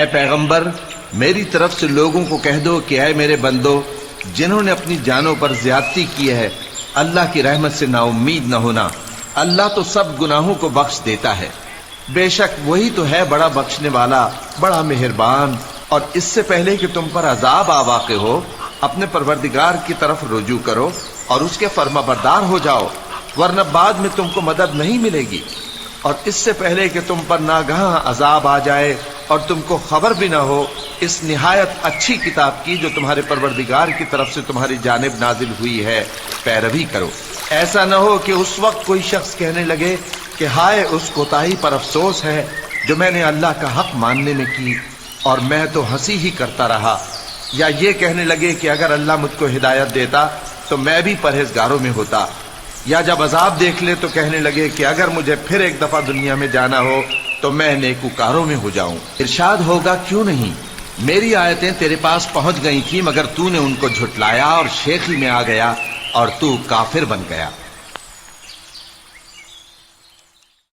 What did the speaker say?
اے پیغمبر، میری طرف سے لوگوں کو کہہ دو کہ اے میرے بندو، جنہوں نے اپنی جانوں پر زیادتی کی ہے، اللہ کی رحمت سے نا امید نہ ہونا، اللہ تو سب گناہوں کو بخش دیتا ہے، بے شک وہی تو ہے بڑا بخشنے والا، بڑا مہربان۔ اور اس سے پہلے کہ تم پر عذاب آ واقع ہو، اپنے پروردگار کی طرف رجوع کرو اور اس کے فرما بردار ہو جاؤ، ورنہ بعد میں تم کو مدد نہیں ملے گی۔ اور اس سے پہلے کہ تم پر ناگہاں عذاب آ جائے اور تم کو خبر بھی نہ ہو، اس نہایت اچھی کتاب کی جو تمہارے پروردگار کی طرف سے تمہاری جانب نازل ہوئی ہے پیروی کرو۔ ایسا نہ ہو کہ اس وقت کوئی شخص کہنے لگے کہ ہائے اس کوتاہی پر افسوس ہے جو میں نے اللہ کا حق ماننے میں کی، اور میں تو ہنسی ہی کرتا رہا، یا یہ کہنے لگے کہ اگر اللہ مجھ کو ہدایت دیتا تو میں بھی پرہیزگاروں میں ہوتا، یا جب عذاب دیکھ لے تو کہنے لگے کہ اگر مجھے پھر ایک دفعہ دنیا میں جانا ہو تو میں نیکوکاروں میں ہو جاؤں۔ ارشاد ہوگا کیوں نہیں، میری آیتیں تیرے پاس پہنچ گئی تھی مگر تو نے ان کو جھٹلایا اور شیخی میں آ گیا اور تو کافر بن گیا۔